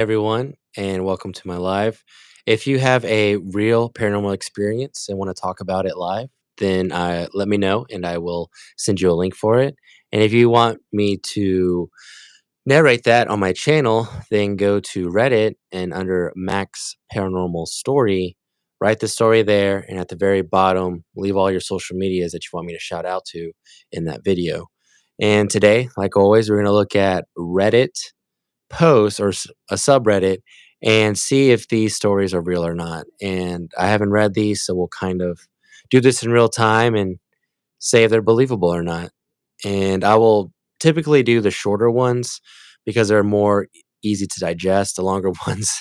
everyone, and welcome to my live. If you have a real paranormal experience and want to talk about it live, then let me know and I will send you a link for it. And if you want me to narrate that on my channel, then go to Reddit and under Max Paranormal Story, write the story there, and at the very bottom, leave all your social medias that you want me to shout out to in that video. And today, like always, we're going to look at Reddit post or a subreddit and see if these stories are real or not. And I haven't read these, so we'll kind of do this in real time and say if they're believable or not. And I will typically do the shorter ones because they're more easy to digest. The longer ones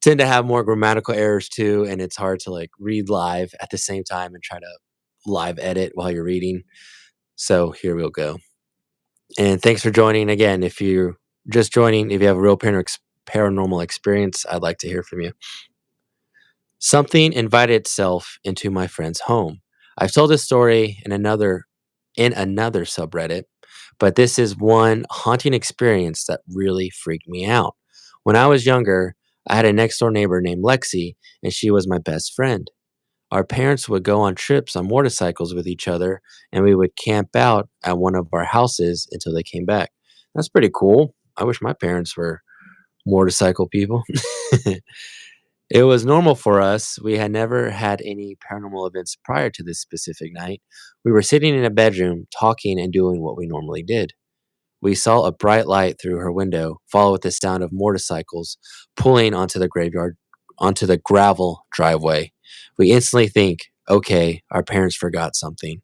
tend to have more grammatical errors too, and it's hard to like read live at the same time and try to live edit while you're reading. So here we'll go. And thanks for joining again. If you're just joining, if you have a real paranormal experience, I'd like to hear from you. Something invited itself into my friend's home. I've told this story in another subreddit, but this is one haunting experience that really freaked me out. When I was younger, I had a next door neighbor named Lexi, and she was my best friend. Our parents would go on trips on motorcycles with each other, and we would camp out at one of our houses until they came back. That's pretty cool. I wish my parents were motorcycle people. It was normal for us. We had never had any paranormal events prior to this specific night. We were sitting in a bedroom, talking and doing what we normally did. We saw a bright light through her window, followed with the sound of motorcycles pulling onto the gravel driveway. We instantly think, okay, our parents forgot something.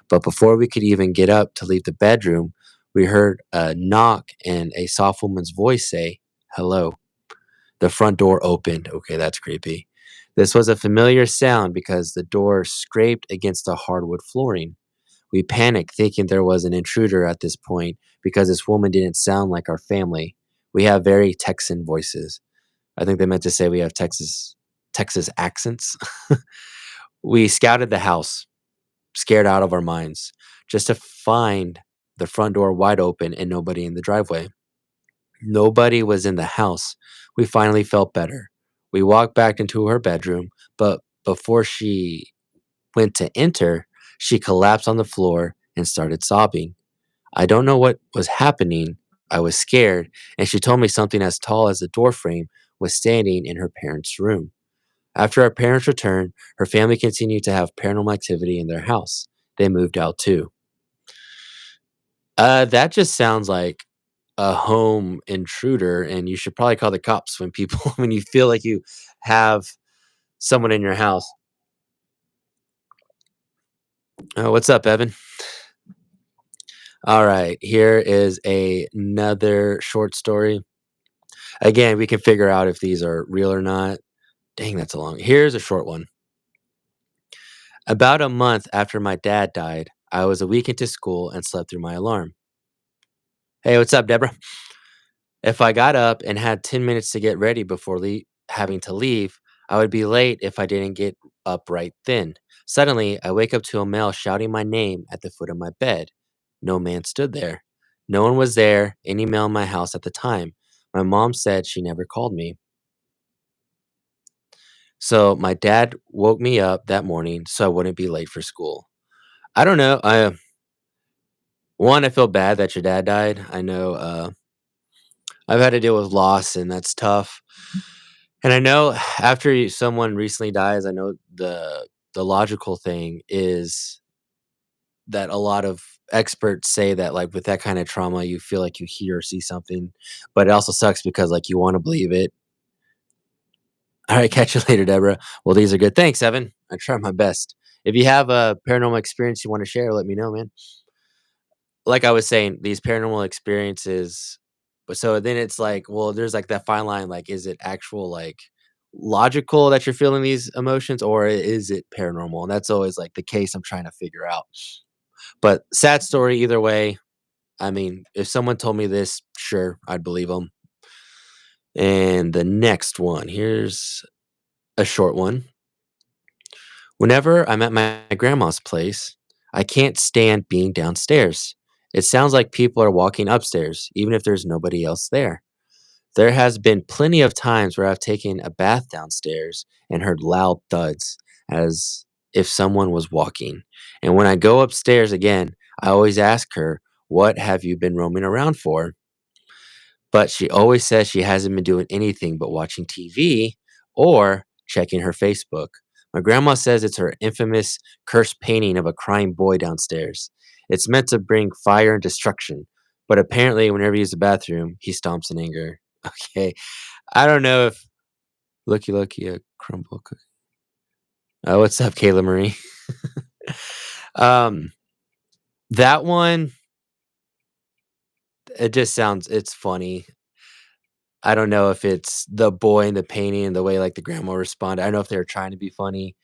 But before we could even get up to leave the bedroom, we heard a knock and a soft woman's voice say, hello. The front door opened. Okay, that's creepy. This was a familiar sound because the door scraped against the hardwood flooring. We panicked, thinking there was an intruder at this point because this woman didn't sound like our family. We have very Texan voices. I think they meant to say we have Texas accents. We scouted the house, scared out of our minds, just to find the front door wide open and nobody in the driveway. Nobody was in the house. We finally felt better. We walked back into her bedroom, but before she went to enter, she collapsed on the floor and started sobbing. I don't know what was happening. I was scared, and she told me something as tall as the doorframe was standing in her parents' room. After our parents returned, her family continued to have paranormal activity in their house. They moved out too. That just sounds like a home intruder, and you should probably call the cops when people when you feel like you have someone in your house. What's up, Evan? All right, here is another short story. Again, we can figure out if these are real or not. Dang, that's a long. Here's a short one. About a month after my dad died, I was a week into school and slept through my alarm. Hey, what's up, Deborah? If I got up and had 10 minutes to get ready before having to leave, I would be late if I didn't get up right then. Suddenly, I wake up to a male shouting my name at the foot of my bed. No man stood there. No one was there, any male in my house at the time. My mom said she never called me. So my dad woke me up that morning so I wouldn't be late for school. I don't know. I feel bad that your dad died. I know I've had to deal with loss and that's tough. And I know after someone recently dies, I know the logical thing is that a lot of experts say that like with that kind of trauma, you feel like you hear or see something, but it also sucks because like you want to believe it. All right, catch you later, Deborah. Well, these are good. Thanks, Evan. I try my best. If you have a paranormal experience you want to share, let me know, man. Like I was saying, these paranormal experiences, but so then it's like, well, there's like that fine line, like, is it actual, like, logical that you're feeling these emotions, or is it paranormal? And that's always like the case I'm trying to figure out. But sad story either way. I mean, if someone told me this, sure, I'd believe them. And the next one, here's a short one. Whenever I'm at my grandma's place, I can't stand being downstairs. It sounds like people are walking upstairs, even if there's nobody else there. There has been plenty of times where I've taken a bath downstairs and heard loud thuds as if someone was walking. And when I go upstairs again, I always ask her, "What have you been roaming around for?" But she always says she hasn't been doing anything but watching TV or checking her Facebook. My grandma says it's her infamous cursed painting of a crying boy downstairs. It's meant to bring fire and destruction, but apparently, whenever he uses the bathroom, he stomps in anger. Okay, I don't know if looky looky a crumble cookie. What's up, Kayla Marie? um, that one, it just sounds it's funny. I don't know if it's the boy in the painting and the way, like, the grandma responded. I don't know if they were trying to be funny.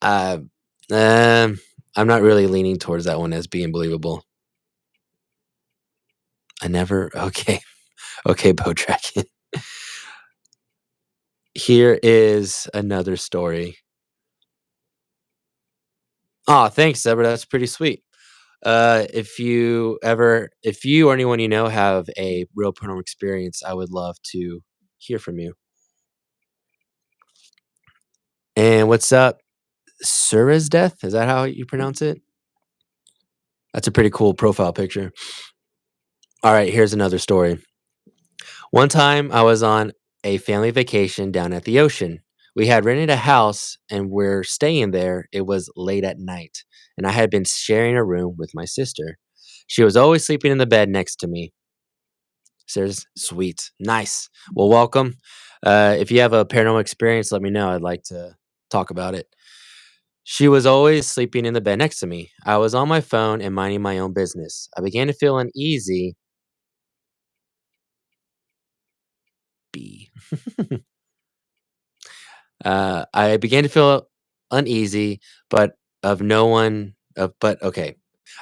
Uh, um, I'm not really leaning towards that one as being believable. I never okay. Okay, Bojack. Here is another story. Aw, thanks, Deborah, that's pretty sweet. If you or anyone you know have a real paranormal experience, I would love to hear from you. And what's up? Sura's death? Is that how you pronounce it? That's a pretty cool profile picture. All right, here's another story. One time I was on a family vacation down at the ocean. We had rented a house and we're staying there. It was late at night, and I had been sharing a room with my sister. She was always sleeping in the bed next to me. Says, sweet, nice. Well, welcome. If you have a paranormal experience, let me know. I'd like to talk about it. She was always sleeping in the bed next to me. I was on my phone and minding my own business. I began to feel uneasy. B. I began to feel uneasy, but of no one. But okay,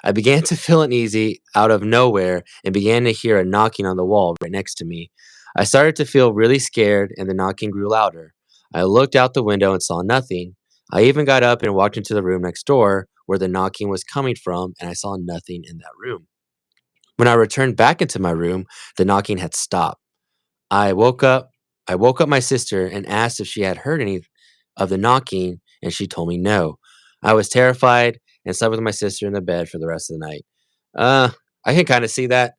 I began to feel uneasy out of nowhere and began to hear a knocking on the wall right next to me. I started to feel really scared, and the knocking grew louder. I looked out the window and saw nothing. I even got up and walked into the room next door where the knocking was coming from, and I saw nothing in that room. When I returned back into my room, the knocking had stopped. I woke up I woke up my sister and asked if she had heard any of the knocking, and she told me no. I was terrified and slept with my sister in the bed for the rest of the night. Uh, I can kind of see that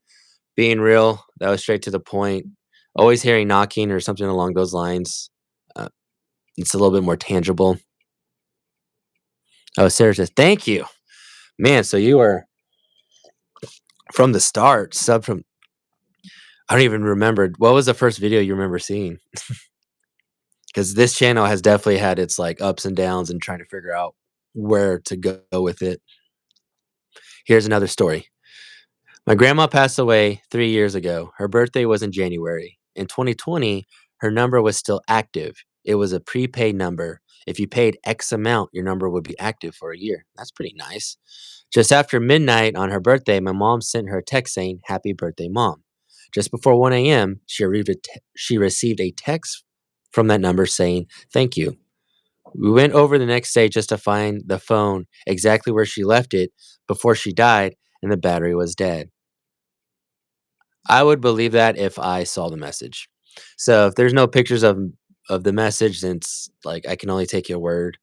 being real. That was straight to the point. Always hearing knocking or something along those lines. Uh, it's a little bit more tangible. Oh, Sarah says, "Thank you, man." So you were from the start. Sub from. I don't even remember. What was the first video you remember seeing? Because this channel has definitely had its, like, ups and downs and trying to figure out where to go with it. Here's another story. My grandma passed away 3 years ago. Her birthday was in January. In 2020, her number was still active. It was a prepaid number. If you paid X amount, your number would be active for a year. That's pretty nice. Just after midnight on her birthday, my mom sent her a text saying, "Happy birthday, Mom." Just before 1 a.m., she received a text from that number saying, "Thank you." We went over the next day just to find the phone exactly where she left it before she died, and the battery was dead. I would believe that if I saw the message. So if there's no pictures of the message, then it's like I can only take your word.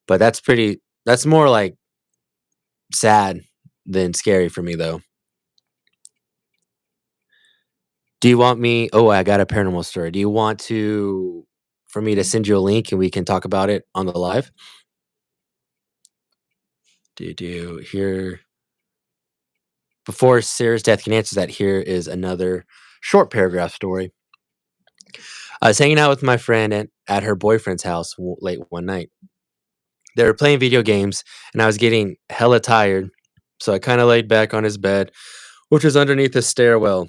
But that's more like sad than scary for me though. Do you want me Oh, I got a paranormal story. Do you want to for me to send you a link and we can talk about it on the live? Do you here Before Sarah's death can answer that, here is another short paragraph story. I was hanging out with my friend at her boyfriend's house late one night. They were playing video games, and I was getting hella tired, so I kind of laid back on his bed, which was underneath the stairwell.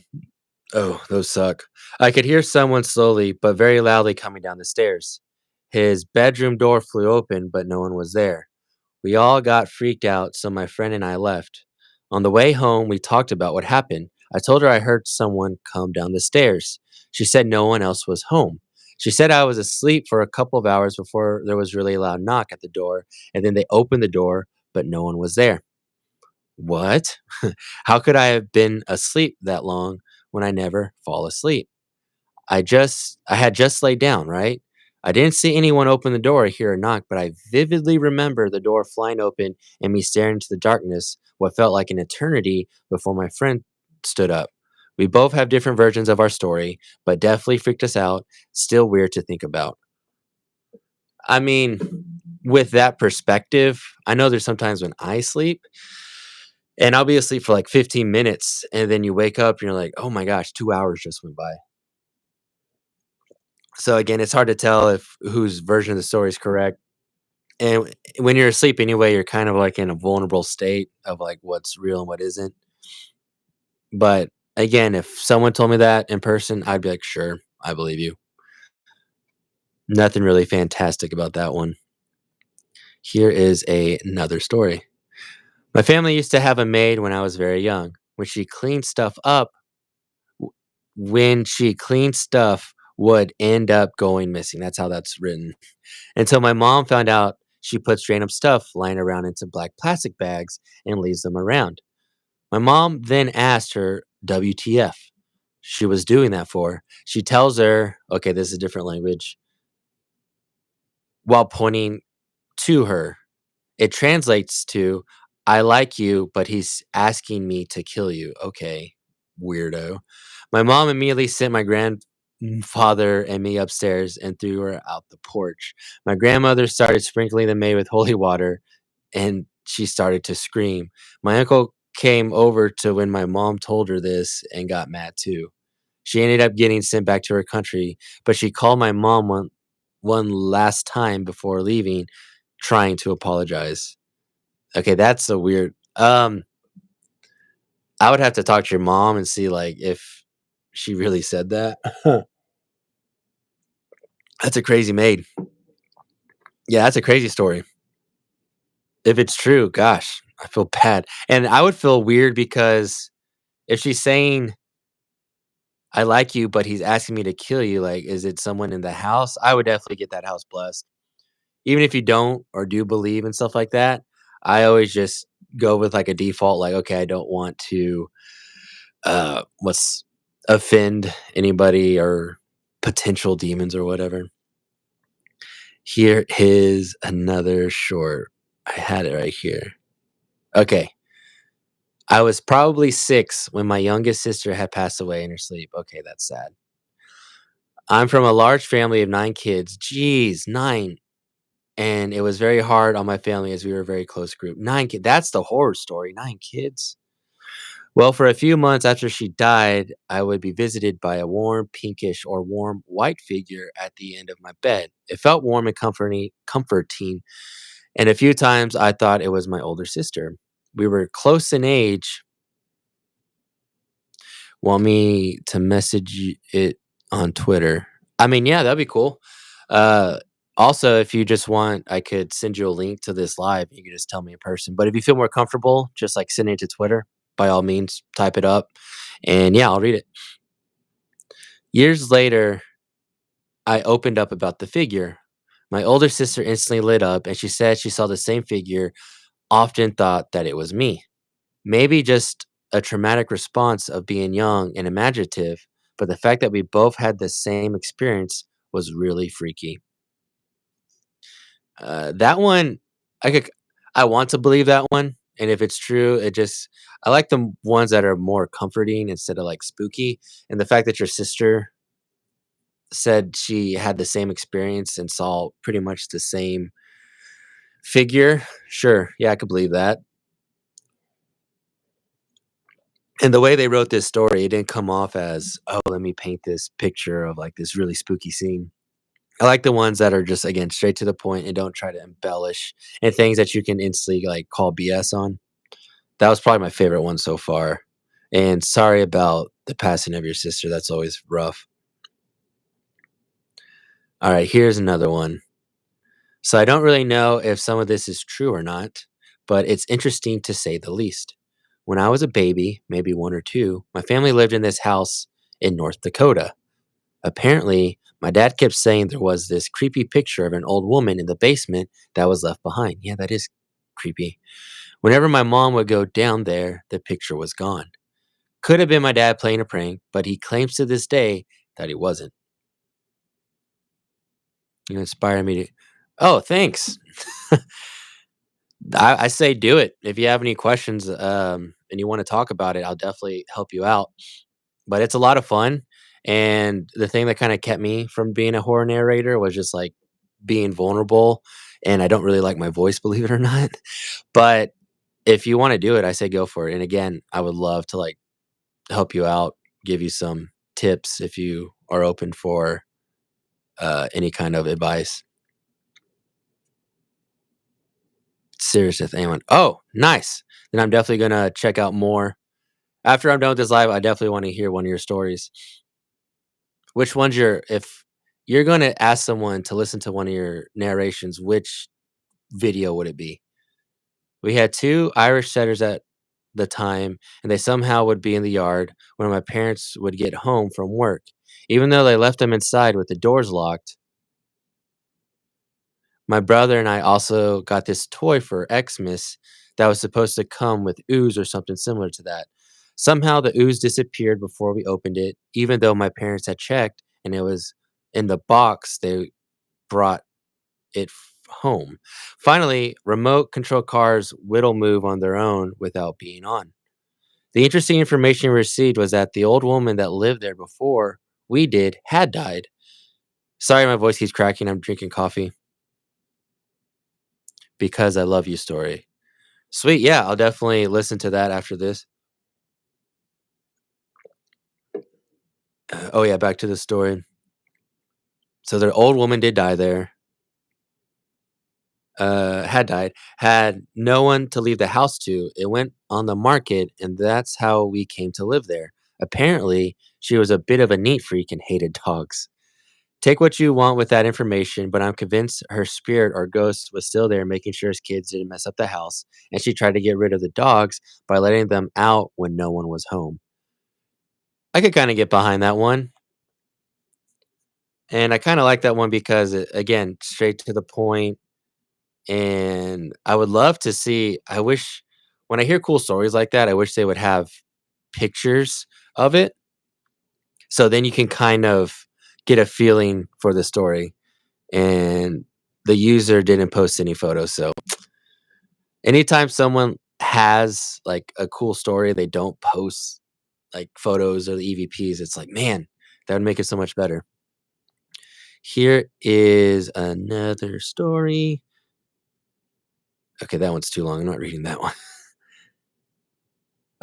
Oh, those suck. I could hear someone slowly but very loudly coming down the stairs. His bedroom door flew open, but no one was there. We all got freaked out, so my friend and I left. On the way home, we talked about what happened. I told her I heard someone come down the stairs. She said no one else was home. She said I was asleep for a couple of hours before there was really a loud knock at the door, and then they opened the door, but no one was there. What? How could I have been asleep that long when I never fall asleep? I had just laid down, right? I didn't see anyone open the door or hear a knock, but I vividly remember the door flying open and me staring into the darkness, what felt like an eternity before my friend stood up. We both have different versions of our story, but definitely freaked us out. Still weird to think about. I mean, with that perspective, I know there's sometimes when I sleep and I'll be asleep for like 15 minutes and then you wake up and you're like, oh my gosh, 2 hours just went by. So again, it's hard to tell if whose version of the story is correct. And when you're asleep anyway, you're kind of like in a vulnerable state of like what's real and what isn't. But again, if someone told me that in person, I'd be like, sure, I believe you. Nothing really fantastic about that one. Here is another story. My family used to have a maid when I was very young. When she cleaned stuff would end up going missing. That's how that's written. Until my mom found out she puts random stuff lying around into black plastic bags and leaves them around. My mom then asked her WTF she was doing that for. She tells her, okay, this is a different language, while pointing to her. It translates to, I like you, but he's asking me to kill you. Okay, weirdo. My mom immediately sent my grandfather and me upstairs and threw her out the porch. My grandmother started sprinkling the maid with holy water and she started to scream. My uncle came over to when my mom told her this and got mad too. She ended up getting sent back to her country, but she called my mom one last time before leaving, trying to apologize. Okay, that's so weird. I would have to talk to your mom and see like if she really said that. That's a crazy maid. Yeah, that's a crazy story. If it's true, gosh, I feel bad. And I would feel weird because if she's saying I like you, but he's asking me to kill you. Like, is it someone in the house? I would definitely get that house blessed. Even if you don't or do believe and stuff like that, I always just go with like a default, like, okay, I don't want to what's offend anybody or potential demons or whatever. Here is another short. I had it right here. Okay. I was probably 6 when my youngest sister had passed away in her sleep. Okay, that's sad. I'm from a large family of 9 kids. Jeez, 9. And it was very hard on my family as we were a very close group. 9 kids. That's the horror story. 9 kids. Well, for a few months after she died, I would be visited by a warm pinkish or warm white figure at the end of my bed. It felt warm and comforting, and a few times I thought it was my older sister. We were close in age. Want me to it on Twitter? I mean, yeah, that'd be cool. Uh, Also, if you just want, I could send you a link to this live. You can just tell me in person. But if you feel more comfortable, just like sending it to Twitter, by all means, type it up, and yeah, I'll read it. Years later, I opened up about the figure. My older sister instantly lit up, and she said she saw the same figure. Often thought that it was me. Maybe just a traumatic response of being young and imaginative, but the fact that we both had the same experience was really freaky. That one, I could, I want to believe that one, and if it's true, I like the ones that are more comforting instead of like spooky. And the fact that your sister said she had the same experience and saw pretty much the same figure, sure, yeah, I could believe that. And the way they wrote this story, it didn't come off as, "Oh, let me paint this picture of, like, this really spooky scene." I like the ones that are just, again, straight to the point and don't try to embellish and things that you can instantly, like, call BS on. That was probably my favorite one so far. And sorry about the passing of your sister, that's always rough. Alright, here's another one. So I don't really know if some of this is true or not, but it's interesting to say the least. When I was a baby, maybe 1 or 2, my family lived in this house in North Dakota. Apparently, my dad kept saying there was this creepy picture of an old woman in the basement that was left behind. Yeah, that is creepy. Whenever my mom would go down there, the picture was gone. Could have been my dad playing a prank, but he claims to this day that he wasn't. You inspire me to. Oh, thanks. I say do it. If you have any questions, and you want to talk about it, I'll definitely help you out. But it's a lot of fun. And the thing that kind of kept me from being a horror narrator was just like being vulnerable. And I don't really like my voice, believe it or not. But if you want to do it, I say go for it. And again, I would love to like help you out, give you some tips if you are open for any kind of advice. Serious if anyone. Oh, nice. Then I'm definitely gonna check out more. After I'm done with this live, I definitely want to hear one of your stories. Which one's your if you're gonna ask someone to listen to one of your narrations, which video would it be? We had 2 Irish setters at the time, and they somehow would be in the yard when my parents would get home from work. Even though they left them inside with the doors locked, my brother and I also got this toy for Xmas that was supposed to come with ooze or something similar to that. Somehow the ooze disappeared before we opened it, even though my parents had checked and it was in the box they brought home. Finally, remote control cars will move on their own without being on. The interesting information we received was that the old woman that lived there before we did had died. Sorry, my voice keeps cracking. I'm drinking coffee because I love you story. Sweet. Yeah, I'll definitely listen to that after this. Oh, yeah, back to the story. So their old woman did die there. Had died, had no one to leave the house to. It went on the market, and that's how we came to live there. Apparently, she was a bit of a neat freak and hated dogs. Take what you want with that information, but I'm convinced her spirit or ghost was still there, making sure his kids didn't mess up the house, and she tried to get rid of the dogs by letting them out when no one was home. I could kind of get behind that one, and I kind of like that one because, again, straight to the point. And I would love to see I wish when I hear cool stories like that, I wish they would have pictures of it, so then you can kind of get a feeling for the story, and the user didn't post any photos, so anytime someone has, like, a cool story, they don't post, like, photos or the EVPs, it's like, "Man, that would make it so much better." Here is another story. Okay, that one's too long, I'm not reading that one.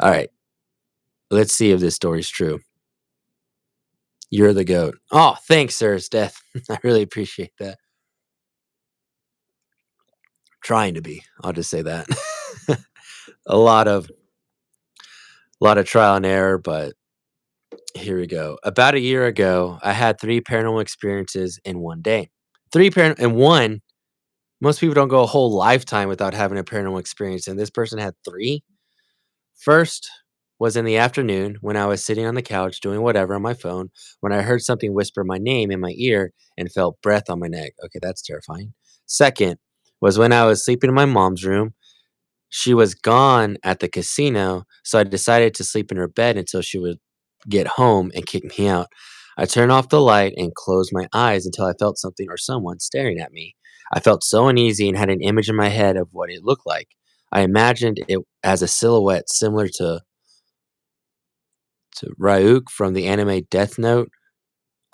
Alright. Let's see if this story's true. You're the goat. Oh, thanks, sir. It's death. I really appreciate that. Trying to be. I'll just say that. a lot of trial and error, but here we go. About a year ago, I had 3 paranormal experiences in one day. In one. Most people don't go a whole lifetime without having a paranormal experience, and this person had 3. First was in the afternoon when I was sitting on the couch doing whatever on my phone when I heard something whisper my name in my ear and felt breath on my neck. Okay, that's terrifying. Second was when I was sleeping in my mom's room. She was gone at the casino, so I decided to sleep in her bed until she would get home and kick me out. I turned off the light and closed my eyes until I felt something or someone staring at me. I felt so uneasy and had an image in my head of what it looked like. I imagined it as a silhouette similar to Ryuk from the anime Death Note.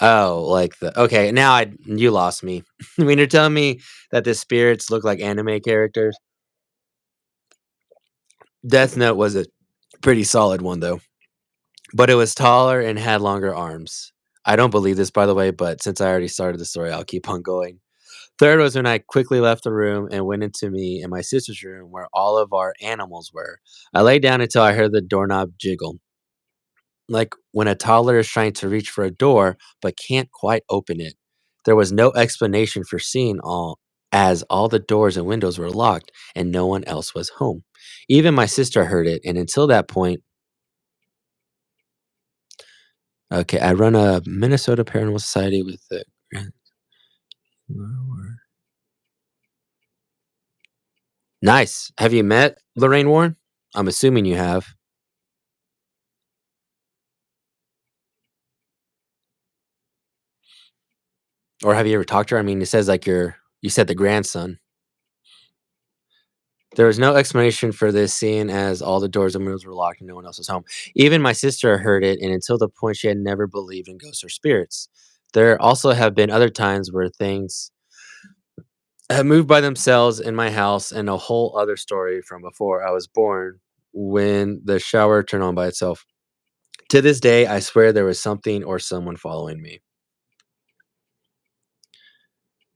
Oh, like the okay, now I you lost me. When you're telling me that the spirits look like anime characters, Death Note was a pretty solid one though. But it was taller and had longer arms. I don't believe this by the way, but since I already started the story, I'll keep on going. Third was when I quickly left the room and went into me and my sister's room where all of our animals were. I lay down until I heard the doorknob jiggle. Like when a toddler is trying to reach for a door but can't quite open it. There was no explanation for seeing all as all the doors and windows were locked and no one else was home. Even my sister heard it, and until that point, okay, I run a Minnesota Paranormal Society with the nice. Have you met Lorraine Warren? I'm assuming you have. Or have you ever talked to her? I mean, it says like you said the grandson. There was no explanation for this, seeing as all the doors and windows were locked and no one else was home. Even my sister heard it, and until the point she had never believed in ghosts or spirits. There also have been other times where things have moved by themselves in my house, and a whole other story from before I was born when the shower turned on by itself. To this day, I swear there was something or someone following me.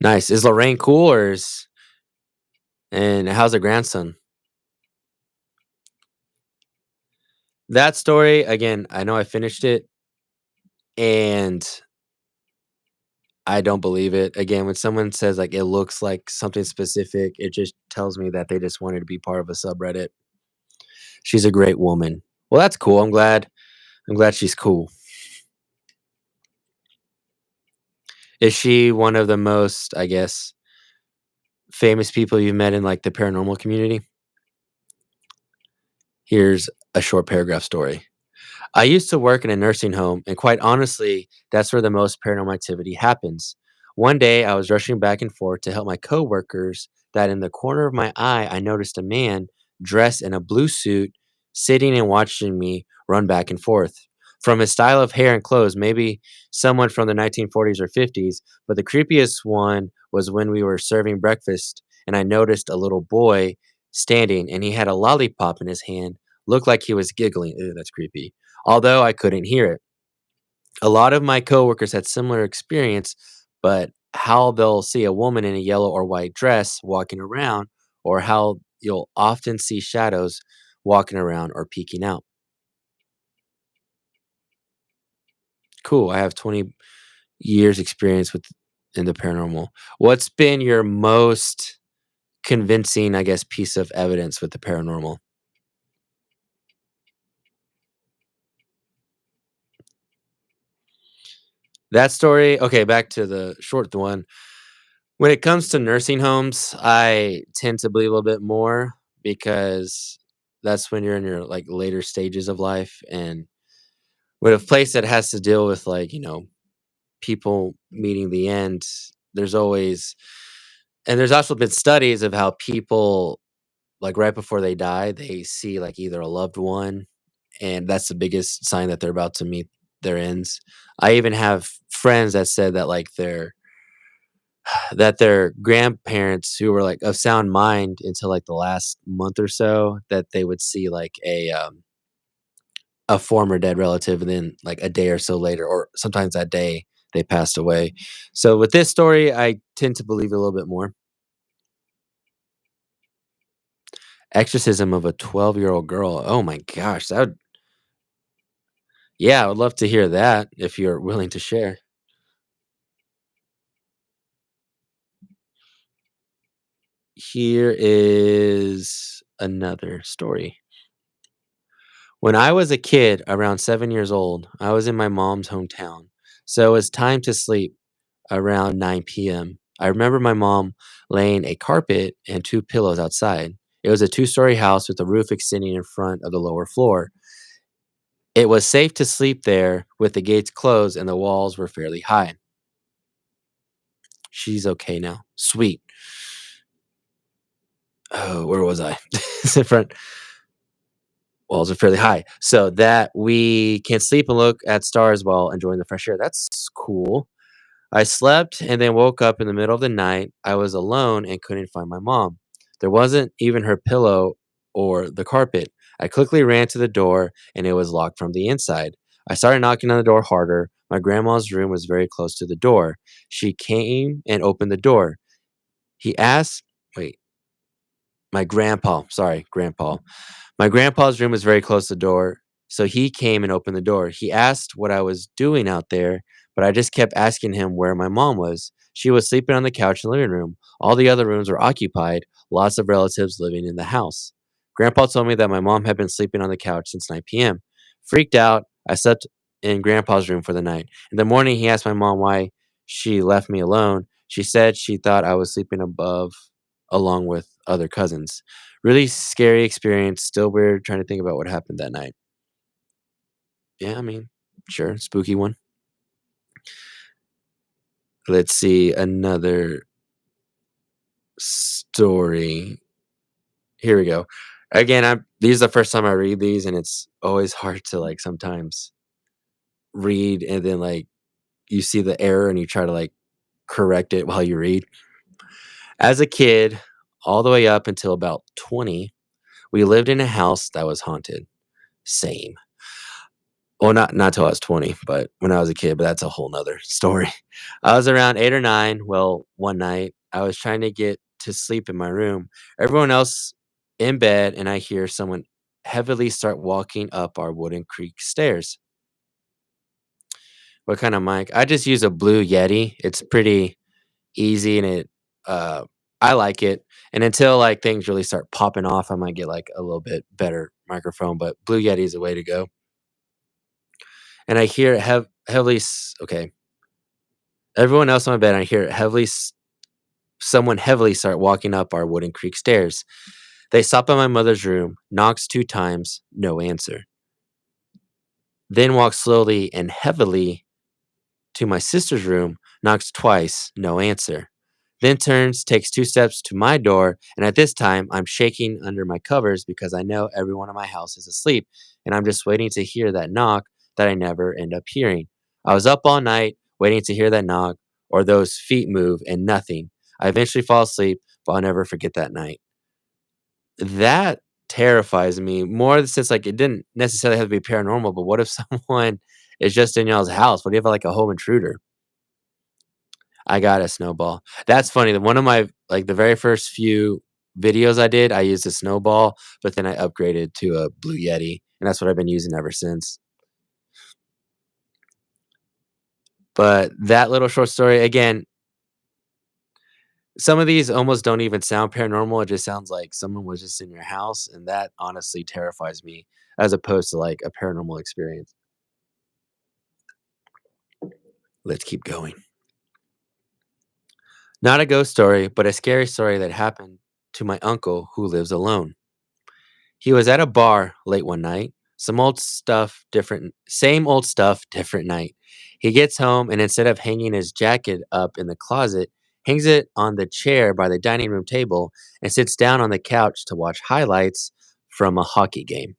Nice. Is Lorraine cool and how's her grandson? That story, again, I know I finished it and I don't believe it. Again, when someone says like it looks like something specific, it just tells me that they just wanted to be part of a subreddit. She's a great woman. Well, that's cool. I'm glad she's cool. Is she one of the most, I guess, famous people you've met in like the paranormal community? Here's a short paragraph story. I used to work in a nursing home, and quite honestly, that's where the most paranormal activity happens. One day, I was rushing back and forth to help my coworkers that in the corner of my eye, I noticed a man dressed in a blue suit sitting and watching me run back and forth. From his style of hair and clothes, maybe someone from the 1940s or 50s, but the creepiest one was when we were serving breakfast and I noticed a little boy standing and he had a lollipop in his hand, looked like he was giggling. Ew, that's creepy, although I couldn't hear it. A lot of my coworkers had similar experience, but how they'll see a woman in a yellow or white dress walking around, or how you'll often see shadows walking around or peeking out. Cool. I have 20 years experience with in the paranormal. What's been your most convincing, I guess, piece of evidence with the paranormal? That story, okay, back to the short one. When it comes to nursing homes, I tend to believe a little bit more because that's when you're in your like later stages of life. And with a place that has to deal with like, people meeting the end, there's always, and there's also been studies of how people like right before they die, they see like either a loved one, and that's the biggest sign that they're about to meet their ends. I even have friends that said that like their grandparents who were, like, of sound mind until, like, the last month or so, that they would see, like, a former dead relative, and then, like, a day or so later, or sometimes that day, they passed away. So, with this story, I tend to believe a little bit more. Exorcism of a 12-year-old girl. Oh my gosh, that would yeah, I would love to hear that if you're willing to share. Here is another story. When I was a kid, around 7 years old, I was in my mom's hometown. So it was time to sleep around 9 p.m. I remember my mom laying a carpet and two pillows outside. It was a two-story house with a roof extending in front of the lower floor. It was safe to sleep there with the gates closed and the walls were fairly high. She's okay now. Sweet. Oh, where was I? It's in front. Walls are fairly high, so that we can sleep and look at stars while enjoying the fresh air. That's cool. I slept and then woke up in the middle of the night. I was alone and couldn't find my mom. There wasn't even her pillow or the carpet. I quickly ran to the door and it was locked from the inside. I started knocking on the door harder. My grandma's room was very close to the door. She came and opened the door. He asked, wait, my grandpa, sorry, grandpa. My grandpa's room was very close to the door, so he came and opened the door. He asked what I was doing out there, but I just kept asking him where my mom was. She was sleeping on the couch in the living room. All the other rooms were occupied, lots of relatives living in the house. Grandpa told me that my mom had been sleeping on the couch since 9 p.m. Freaked out, I slept in Grandpa's room for the night. In the morning, he asked my mom why she left me alone. She said she thought I was sleeping above along with other cousins. Really scary experience, still weird trying to think about what happened that night. Yeah, I mean, sure, spooky one. Let's see another story. Here we go. Again, I'm these is the first time I read these, and it's always hard to like sometimes read and then like you see the error and you try to like correct it while you read. As a kid, all the way up until about 20, we lived in a house that was haunted. Same. Well, not till I was 20, but when I was a kid, but that's a whole nother story. I was around 8 or 9. Well, one night, I was trying to get to sleep in my room. Everyone else in bed, and I hear someone heavily start walking up our wooden creek stairs. What kind of mic? I just use a Blue Yeti. It's pretty easy and uh I like it. And until like things really start popping off, I might get like a little bit better microphone, but Blue Yeti is the way to go. And I hear it heavily okay. Everyone else on my bed, I hear it someone heavily start walking up our wooden creek stairs. They stop by my mother's room, knocks 2 times, no answer. Then walk slowly and heavily to my sister's room, knocks twice, no answer. Then turns, takes 2 steps to my door, and at this time, I'm shaking under my covers because I know everyone in my house is asleep, and I'm just waiting to hear that knock that I never end up hearing. I was up all night waiting to hear that knock or those feet move, and nothing. I eventually fall asleep, but I'll never forget that night. That terrifies me more since like it didn't necessarily have to be paranormal, but what if someone is just in y'all's house? What do you have like a home intruder? I got a snowball. That's funny that one of my like, the very first few videos I did, I used a snowball, but then I upgraded to a Blue Yeti, and that's what I've been using ever since. But that little short story, again, some of these almost don't even sound paranormal, it just sounds like someone was just in your house, and that honestly terrifies me as opposed to, like, a paranormal experience. Let's keep going. Not a ghost story, but a scary story that happened to my uncle who lives alone. He was at a bar late one night. Same old stuff, different night. He gets home and instead of hanging his jacket up in the closet, hangs it on the chair by the dining room table and sits down on the couch to watch highlights from a hockey game.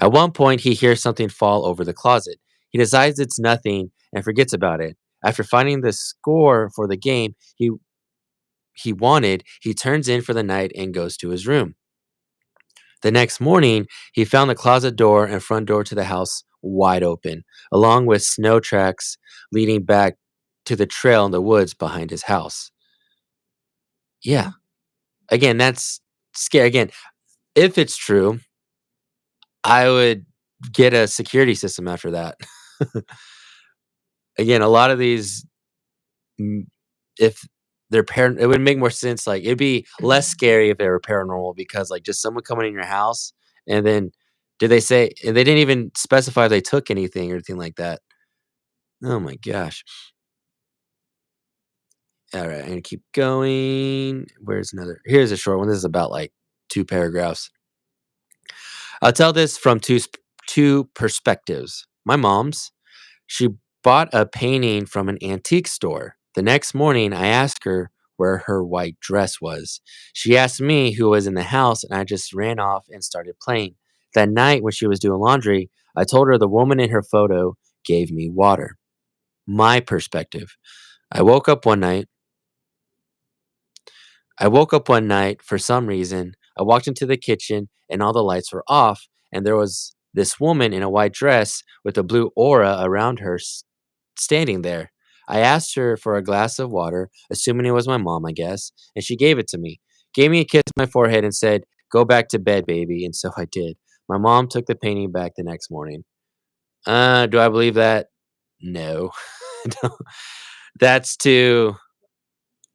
At one point, he hears something fall over the closet. He decides it's nothing and forgets about it. After finding the score for the game he wanted, he turns in for the night and goes to his room. The next morning, he found the closet door and front door to the house wide open, along with snow tracks leading back to the trail in the woods behind his house. Yeah, again, that's scary. Again, if it's true, I would get a security system after that. Again, a lot of these, mm, if it would make more sense. Like it'd be less scary if they were paranormal because like just someone coming in your house and then did they say and they didn't even specify if they took anything or anything like that. Oh my gosh. All right, I'm gonna keep going. Where's another? Here's a short one. This is about like 2 paragraphs. I'll tell this from two perspectives. My mom's. She bought a painting from an antique store. The next morning, I asked her where her white dress was. She asked me who was in the house, and I just ran off and started playing. That night, when she was doing laundry, I told her the woman in her photo gave me water. My perspective. I woke up one night. I woke up one night for some reason. I walked into the kitchen and all the lights were off, and there was this woman in a white dress with a blue aura around her standing there. I asked her for a glass of water, assuming it was my mom, I guess, and she gave it to me. Gave me a kiss on my forehead and said, "Go back to bed, baby." And so I did. My mom took the painting back the next morning. Do I believe that? No. No. That's too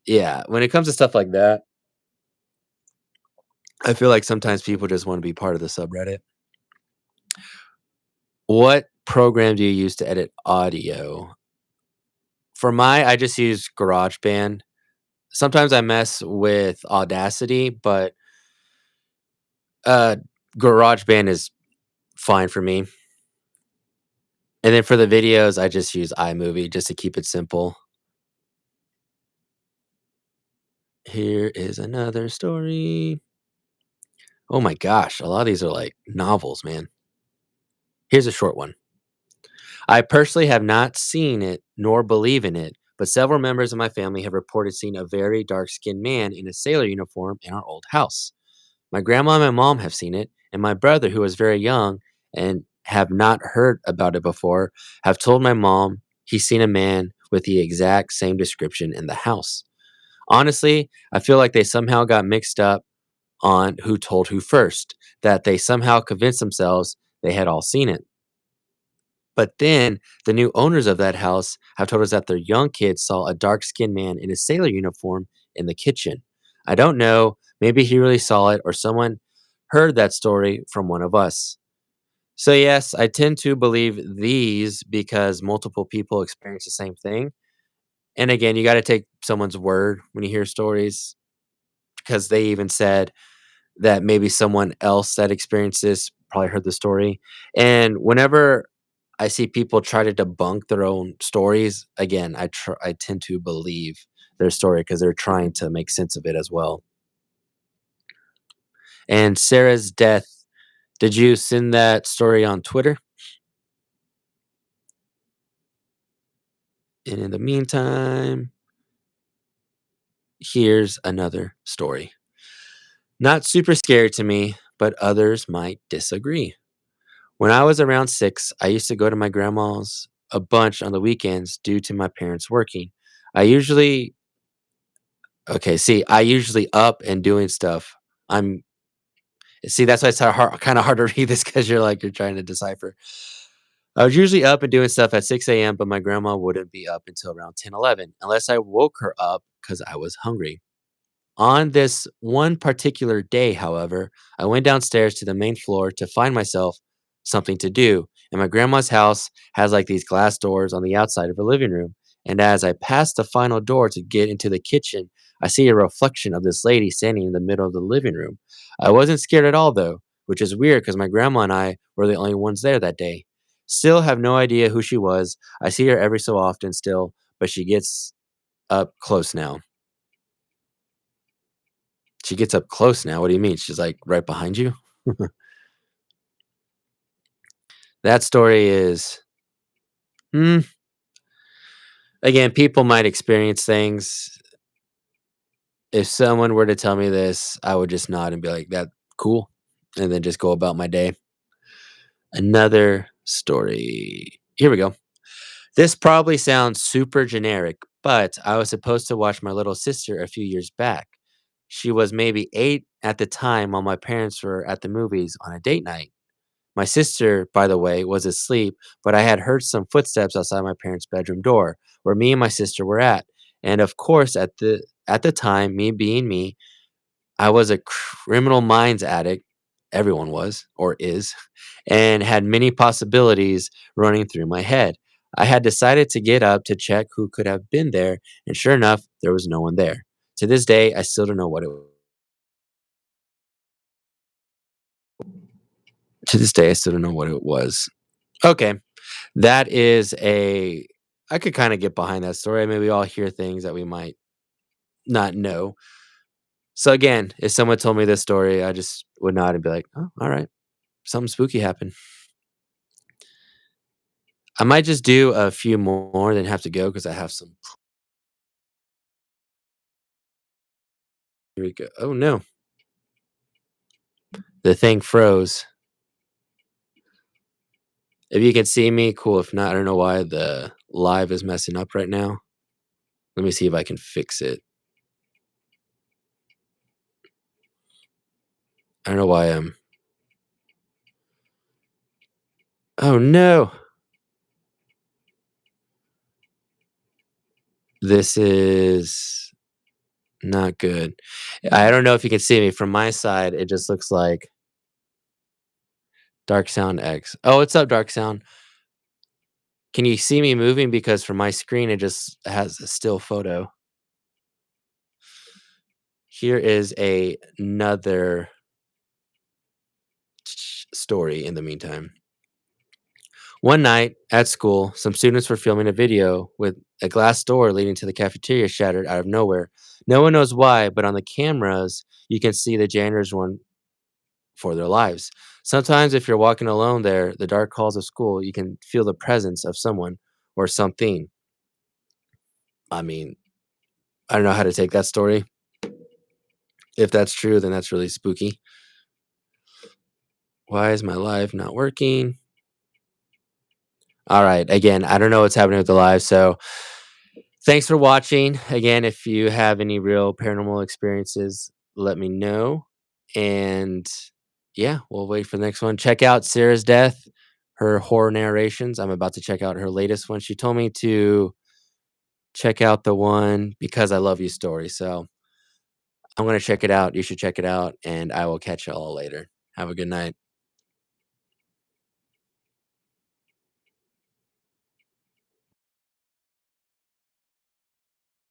yeah, when it comes to stuff like that, I feel like sometimes people just want to be part of the subreddit. What program do you use to edit audio? For I just use GarageBand. Sometimes I mess with Audacity, but uh GarageBand is fine for me. And then for the videos, I just use iMovie just to keep it simple. Here is another story. Oh my gosh, a lot of these are like novels, man. Here's a short one. I personally have not seen it nor believe in it, but several members of my family have reported seeing a very dark skinned man in a sailor uniform in our old house. My grandma and my mom have seen it, and my brother, who was very young and have not heard about it before, have told my mom he's seen a man with the exact same description in the house. Honestly, I feel like they somehow got mixed up on who told who first, that they somehow convinced themselves they had all seen it. But then the new owners of that house have told us that their young kids saw a dark skinned man in a sailor uniform in the kitchen. I don't know, maybe he really saw it or someone heard that story from one of us. So, yes, I tend to believe these because multiple people experience the same thing. And again, you got to take someone's word when you hear stories because they even said that maybe someone else that experienced this probably heard the story. And whenever I see people try to debunk their own stories, again, I tend to believe their story because they're trying to make sense of it as well. And Sarah's death, did you send that story on Twitter? And in the meantime, here's another story. Not super scary to me, but others might disagree. When I was around 6, I used to go to my grandma's a bunch on the weekends due to my parents working. I usually okay, see, I usually up and doing stuff. I'm see, that's why it's kinda hard to read this because 'cause you're, like, you're trying to decipher. I was usually up and doing stuff at 6 a.m., but my grandma wouldn't be up until around 10, 11, unless I woke her up because I was hungry. On this one particular day, however, I went downstairs to the main floor to find myself something to do. And my grandma's house has like these glass doors on the outside of her living room. And as I passed the final door to get into the kitchen, I see a reflection of this lady standing in the middle of the living room. I wasn't scared at all, though, which is weird because my grandma and I were the only ones there that day. Still have no idea who she was. I see her every so often still, but she gets up close now. She gets up close now, what do you mean? She's, like, right behind you? That story is hmm, again, people might experience things. If someone were to tell me this, I would just nod and be like, "That cool," and then just go about my day. Another story. Here we go. This probably sounds super generic, but I was supposed to watch my little sister a few years back. She was maybe 8 at the time while my parents were at the movies on a date night. My sister, by the way, was asleep, but I had heard some footsteps outside my parents' bedroom door, where me and my sister were at. And of course, at the time, me being me, I was a criminal minds addict. Everyone was or is, and had many possibilities running through my head. I had decided to get up to check who could have been there, and sure enough, there was no one there. To this day, I still don't know what it. To this day, I still don't know what it was. Okay. That is a I could kinda get behind that story. I mean, we all hear things that we might not know. So, again, if someone told me this story, I just would nod and be like, "Oh, alright. Something spooky happened." I might just do a few more, then have to go because I have some. Here we go. Oh, no. The thing froze. If you can see me, cool. If not, I don't know why the live is messing up right now. Let me see if I can fix it. I don't know why I'm Oh, no. This is not good. I don't know if you can see me from my side, it just looks like Dark Sound X. Oh, what's up, Dark Sound? Can you see me moving? Because from my screen, it just has a still photo. Here is another story in the meantime. One night at school, some students were filming a video with a glass door leading to the cafeteria shattered out of nowhere. No one knows why, but on the cameras, you can see the janitors run for their lives. Sometimes, if you're walking alone there, the dark halls of school, you can feel the presence of someone or something. I mean, I don't know how to take that story. If that's true, then that's really spooky. Why is my live not working? All right. Again, I don't know what's happening with the live. So thanks for watching. Again, if you have any real paranormal experiences, let me know. And yeah, we'll wait for the next one. Check out Sarah's Death, her horror narrations. I'm about to check out her latest one. She told me to check out the one Because I Love You story. So I'm going to check it out. You should check it out. And I will catch you all later. Have a good night.